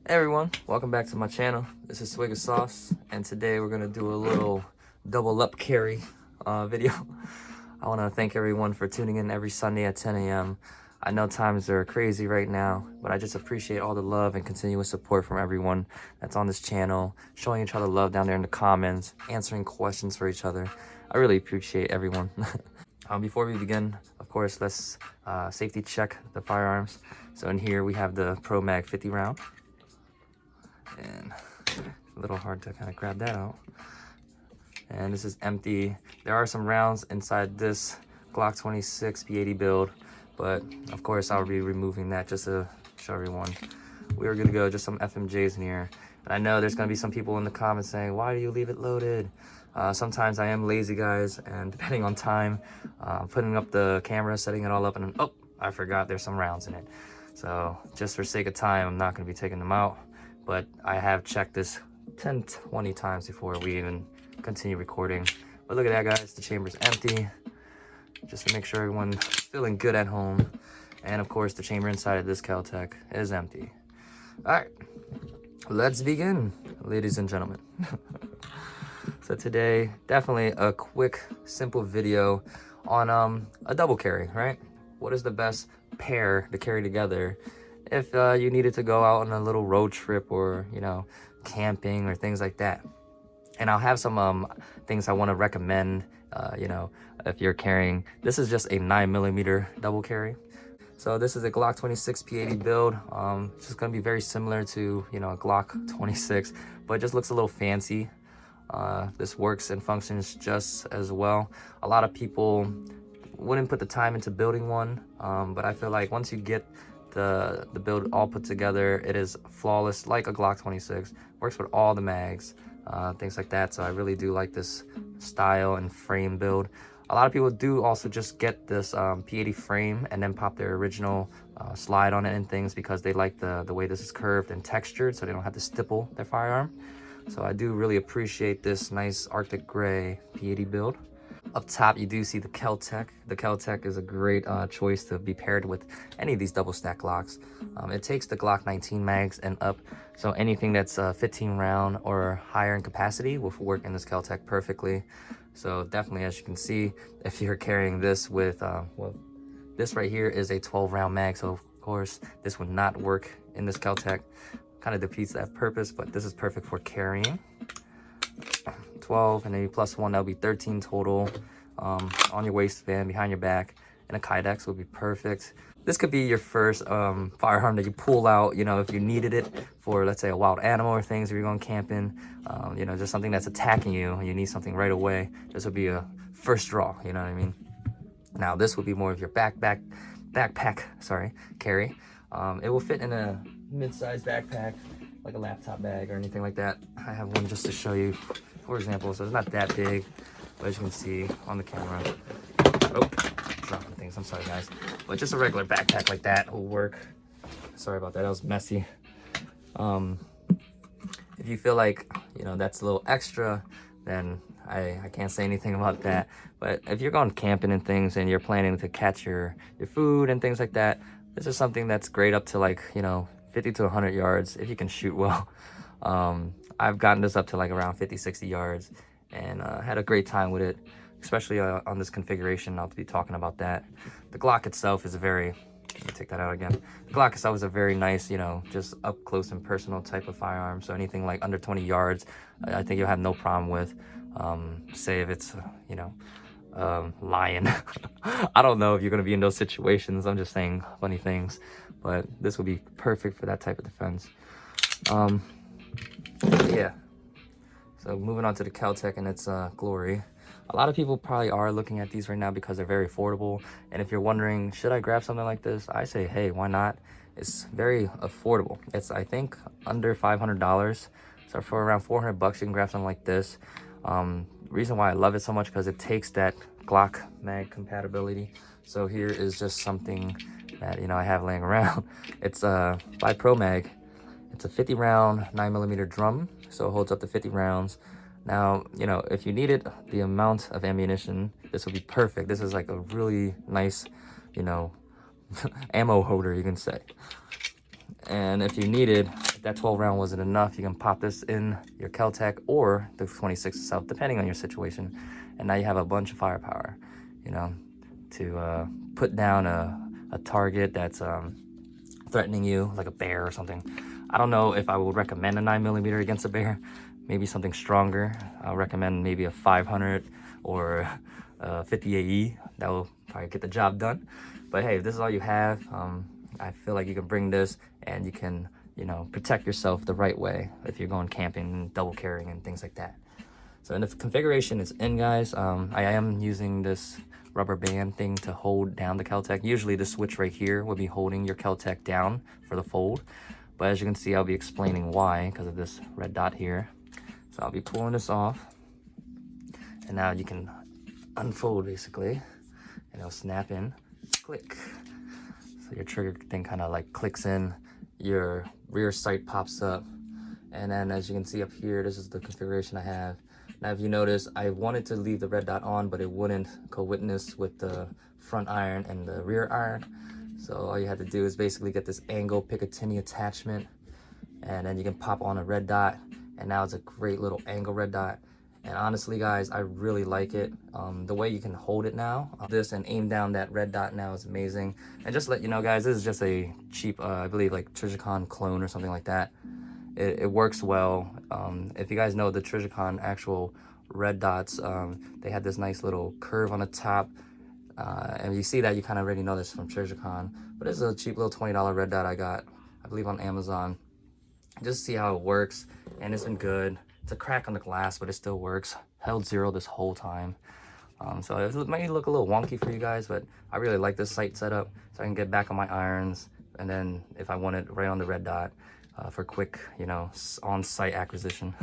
Hey everyone, welcome back to my channel. This is Swig of Sauce, and today we're gonna do a little double up carry video. I want to thank everyone for tuning in every Sunday at 10 a.m. I know times are crazy right now, but I just appreciate all the love and continuous support from everyone that's on this channel, showing each other love down there in the comments, answering questions for each other. I really appreciate everyone. Before we begin, of course, let's safety check the firearms. So in here we have the Pro Mag 50 round. And it's a little hard to kind of grab that out. And this is empty. There are some rounds inside this Glock 26 P80 build, but of course I'll be removing that just to show everyone. We were gonna go just some FMJs in here. And I know there's gonna be some people in the comments saying, why do you leave it loaded? Sometimes I am lazy, guys, and depending on time, putting up the camera, setting it all up, and then, oh, I forgot there's some rounds in it. So just for sake of time, I'm not gonna be taking them out. But I have checked this 10-20 times before we even continue recording. But look at that, guys, the chamber's empty, just to make sure everyone's feeling good at home. And of course the chamber inside of this Kel-Tec is empty. All right, let's begin, ladies and gentlemen. So today, definitely a quick, simple video on a double carry, right? What is the best pair to carry together if you needed to go out on a little road trip, or camping or things like that? And I'll have some things I want to recommend, if you're carrying. This is just a 9mm double carry. So this is a Glock 26 P80 build. It's just gonna be very similar to a Glock 26, but it just looks a little fancy. This works and functions just as well. A lot of people wouldn't put the time into building one, but I feel like once you get the build all put together, it is flawless, like a Glock 26. Works with all the mags, things like that. So I really do like this style and frame build. A lot of people do also just get this P80 frame and then pop their original slide on it and things, because they like the way this is curved and textured, so they don't have to stipple their firearm. So I do really appreciate this nice Arctic gray P80 build. Up top, you do see the Keltec. The Keltec is a great choice to be paired with any of these double stack Glocks. It takes the Glock 19 mags and up, so anything that's 15 round or higher in capacity will work in this Keltec perfectly. So definitely, as you can see, if you're carrying this with, well, this right here is a 12 round mag, so of course this would not work in this Keltec. Kind of defeats that purpose, but this is perfect for carrying. 12, and then you plus one, that'll be 13 total on your waistband, behind your back, and a Kydex would be perfect. This could be your first firearm that you pull out, if you needed it for, let's say, a wild animal or things, if you're going camping, just something that's attacking you and you need something right away. This would be a first draw, you know what I mean? Now this would be more of your backpack carry. It will fit in a mid-sized backpack, like a laptop bag or anything like that. I have one just to show you, for example. So it's not that big, but as you can see on the camera, oh, dropping things, I'm sorry guys, but just a regular backpack like that will work. Sorry about that, that was messy. If you feel like that's a little extra, then I can't say anything about that. But if you're going camping and things and you're planning to catch your food and things like that, this is something that's great up to, like, 50 to 100 yards if you can shoot well. I've gotten this up to like around 50-60 yards and had a great time with it, especially on this configuration. I'll be talking about that. The Glock itself is a very, let me take that out again. The Glock itself is a very nice, just up close and personal type of firearm. So anything like under 20 yards, I think you'll have no problem with. Say if it's, lion. I don't know if you're going to be in those situations. I'm just saying funny things, but this would be perfect for that type of defense. Yeah, so moving on to the Kel-Tec and its glory. A lot of people probably are looking at these right now because they're very affordable, and if you're wondering, should I grab something like this, I say, hey, why not? It's very affordable. It's, I think, under $500, so for around 400 bucks you can grab something like this. Reason why I love it so much, because it takes that Glock mag compatibility. So here is just something that I have laying around. It's by Pro Mag. It's a 50 round 9mm drum, so it holds up to 50 rounds. Now, if you needed the amount of ammunition, this would be perfect. This is like a really nice, ammo holder, you can say. And if you needed if that 12 round wasn't enough, you can pop this in your Kel-Tec or the 26 itself, depending on your situation. And now you have a bunch of firepower, you know, to put down a target that's threatening you, like a bear or something. I don't know if I would recommend a 9mm against a bear. Maybe something stronger. I'll recommend maybe a 500 or a 50 AE. That will probably get the job done. But hey, if this is all you have, I feel like you can bring this and you can, you know, protect yourself the right way if you're going camping, double carrying and things like that. So in the configuration it's in, guys, I am using this rubber band thing to hold down the Kel-Tec. Usually the switch right here will be holding your Kel-Tec down for the fold. But as you can see, I'll be explaining why because of this red dot here. So I'll be pulling this off. And now you can unfold basically. And it'll snap in, click. So your trigger thing kind of like clicks in, your rear sight pops up. And then as you can see up here, this is the configuration I have. Now if you notice, I wanted to leave the red dot on, but it wouldn't co-witness with the front iron and the rear iron. So all you have to do is basically get this angle Picatinny attachment, and then you can pop on a red dot, and now it's a great little angle red dot. And honestly guys, I really like it. The way you can hold it now, this and aim down that red dot now is amazing. And just to let you know guys, this is just a cheap, I believe like Trijicon clone or something like that. It works well. If you guys know the Trijicon actual red dots, they had this nice little curve on the top. And you see that, you kind of already know this from Trijicon. But it's a cheap little $20 red dot I got, I believe on Amazon. Just see how it works, and it's been good. It's a crack on the glass, but it still works. Held zero this whole time. So it might look a little wonky for you guys, but I really like this sight setup, so I can get back on my irons, and then if I want it right on the red dot for quick, you know, on-site acquisition.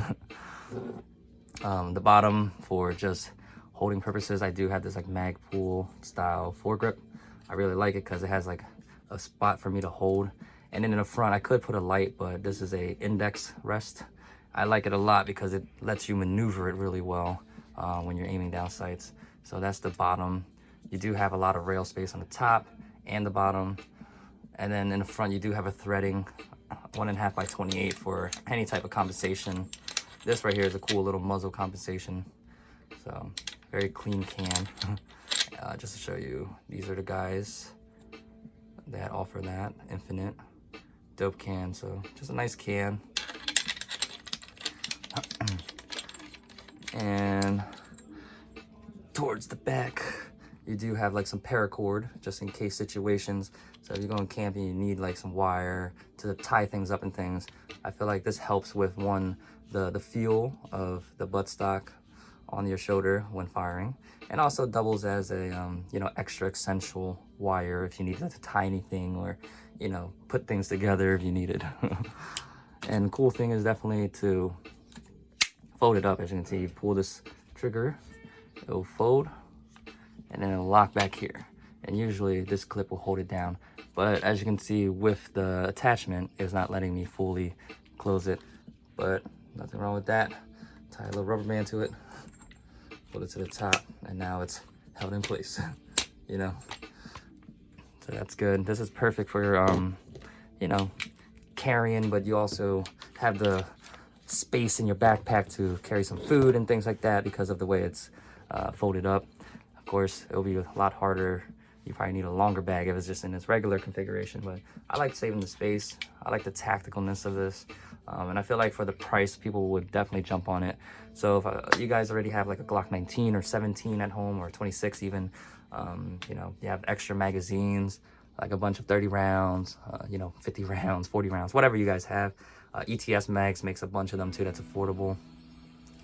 The bottom for just holding purposes, I do have this like Magpul style foregrip. I really like it because it has like a spot for me to hold. And then in the front, I could put a light, but this is a index rest. I like it a lot because it lets you maneuver it really well when you're aiming down sights. So that's the bottom. You do have a lot of rail space on the top and the bottom. And then in the front, you do have a threading 1.5 by 28 for any type of compensation. This right here is a cool little muzzle compensation. So very clean can. Just to show you, these are the guys that offer that infinite dope can. So just a nice can. And towards the back, you do have like some paracord just in case situations. So if you're going camping, you need like some wire to tie things up and things. I feel like this helps with the feel of the buttstock on your shoulder when firing, and also doubles as a you know, extra essential wire if you need to tie anything, or you know, put things together if you need it. And cool thing is definitely to fold it up. As you can see, you pull this trigger, it'll fold, and then it'll lock back here. And usually this clip will hold it down. But as you can see with the attachment, it's not letting me fully close it. But nothing wrong with that. Tie a little rubber band to it, put it to the top, and now it's held in place. You know, so that's good. This is perfect for you know, carrying, but you also have the space in your backpack to carry some food and things like that because of the way it's folded up. Of course, it'll be a lot harder. You probably need a longer bag if it's just in its regular configuration, but I like saving the space. I like the tacticalness of this. And I feel like for the price, people would definitely jump on it. So if you guys already have like a Glock 19 or 17 at home, or 26 even, you know, you have extra magazines, like a bunch of 30 rounds, you know, 50 rounds, 40 rounds, whatever you guys have. ETS Mags makes a bunch of them too, that's affordable.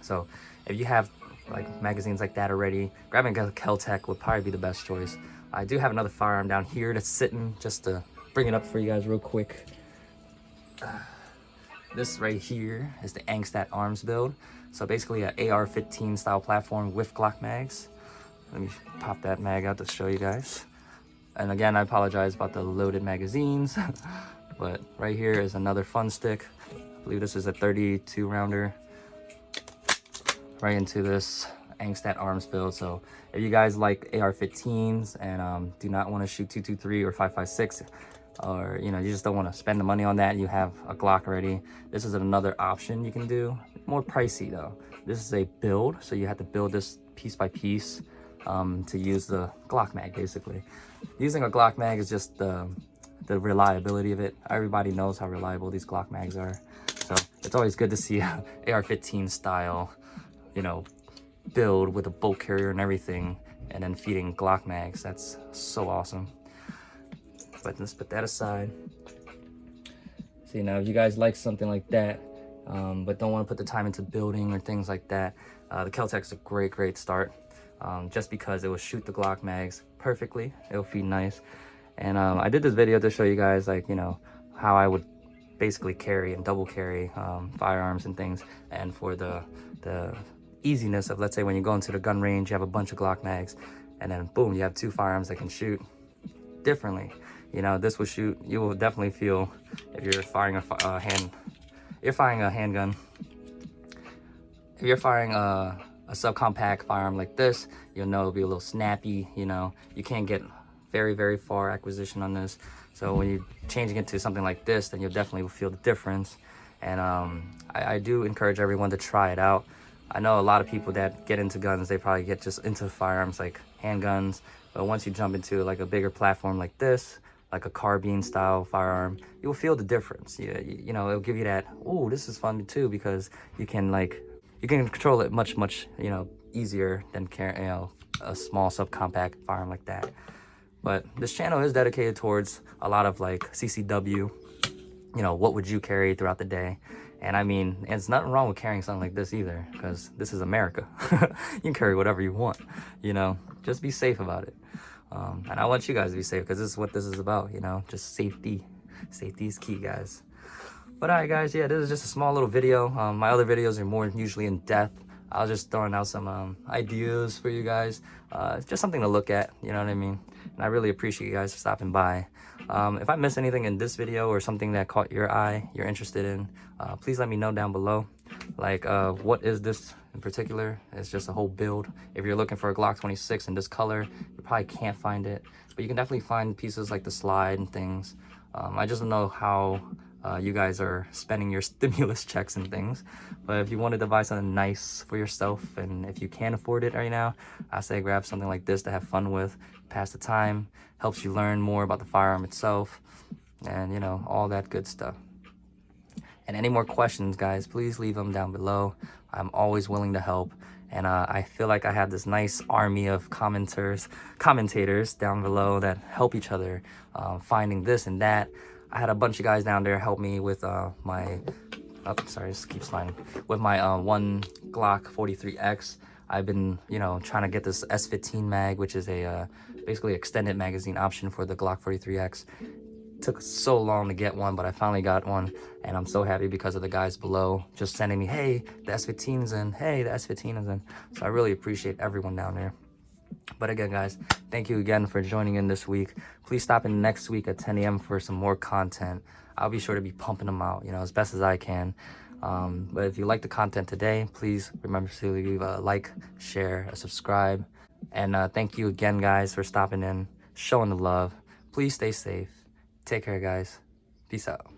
So if you have like magazines like that already, grabbing a Kel-Tec would probably be the best choice. I do have another firearm down here that's sitting, just to bring it up for you guys real quick. This right here is the Angstat Arms build. So basically an AR-15 style platform with Glock mags. Let me pop that mag out to show you guys. And again, I apologize about the loaded magazines. But right here is another fun stick. I believe this is a 32 rounder. Right into this Angstat Arms build. So if you guys like AR-15s and do not want to shoot 223 or 5.56, or you know, you just don't want to spend the money on that, you have a Glock already, this is another option you can do. More pricey though. This is a build, so you have to build this piece by piece to use the Glock mag. Basically, using a Glock mag is just the reliability of it. Everybody knows how reliable these Glock mags are, so it's always good to see a AR-15 style, you know, build with a bolt carrier and everything, and then feeding Glock mags. That's so awesome. But let's put that aside. See, now if you guys like something like that, but don't want to put the time into building or things like that, the Kel-Tec is a great start, just because it will shoot the Glock mags perfectly. It'll feed nice. And I did this video to show you guys, like, you know, how I would basically carry and double carry firearms and things. And for the easiness of, let's say when you go into the gun range, you have a bunch of Glock mags, and then boom, you have 2 firearms that can shoot differently. You know, this will shoot, you will definitely feel if you're firing a handgun. If you're firing a subcompact firearm like this, you'll know it'll be a little snappy. You know, you can't get very far acquisition on this. So when you're changing it to something like this, then you'll definitely feel the difference. And I do encourage everyone to try it out. I know a lot of people that get into guns, they probably get just into firearms like handguns, but once you jump into like a bigger platform like this, like a carbine style firearm, you'll feel the difference. You know, it'll give you that, oh, this is fun too, because you can control it much, you know, easier than carrying, you know, a small subcompact firearm like that. But this channel is dedicated towards a lot of like CCW, you know, what would you carry throughout the day? And I mean, there's nothing wrong with carrying something like this either, because this is America. You can carry whatever you want, you know, just be safe about it. And I want you guys to be safe, because this is what this is about, you know, just safety. Safety is key, guys. But all right, guys, yeah, this is just a small little video. My other videos are more usually in depth. I was just throwing out some ideas for you guys. It's just something to look at, you know what I mean? And I really appreciate you guys for stopping by. If I missed anything in this video or something that caught your eye, you're interested in, please let me know down below. Like, what is this in particular? It's just a whole build. If you're looking for a Glock 26 in this color, you probably can't find it, but you can definitely find pieces like the slide and things. I just don't know how you guys are spending your stimulus checks and things, but if you wanted to buy something nice for yourself, and if you can't afford it right now, I say grab something like this to have fun with, pass the time, helps you learn more about the firearm itself, and you know, all that good stuff. And any more questions, guys, please leave them down below. I'm always willing to help. And I feel like I have this nice army of commentators down below that help each other finding this and that. I had a bunch of guys down there help me with my, oh, sorry, this keeps sliding, with my one Glock 43X. I've been, you know, trying to get this S15 mag, which is a basically extended magazine option for the Glock 43X. Took so long to get one, but I finally got one, and I'm so happy because of the guys below just sending me, hey, the S15 is in, hey, the S15 is in. So I really appreciate everyone down there. But again, guys, thank you again for joining in this week. Please stop in next week at 10 a.m. for some more content. I'll be sure to be pumping them out, you know, as best as I can. But if you like the content today, please remember to leave a like, share, a subscribe. And thank you again, guys, for stopping in, showing the love. Please stay safe. Take care, guys. Peace out.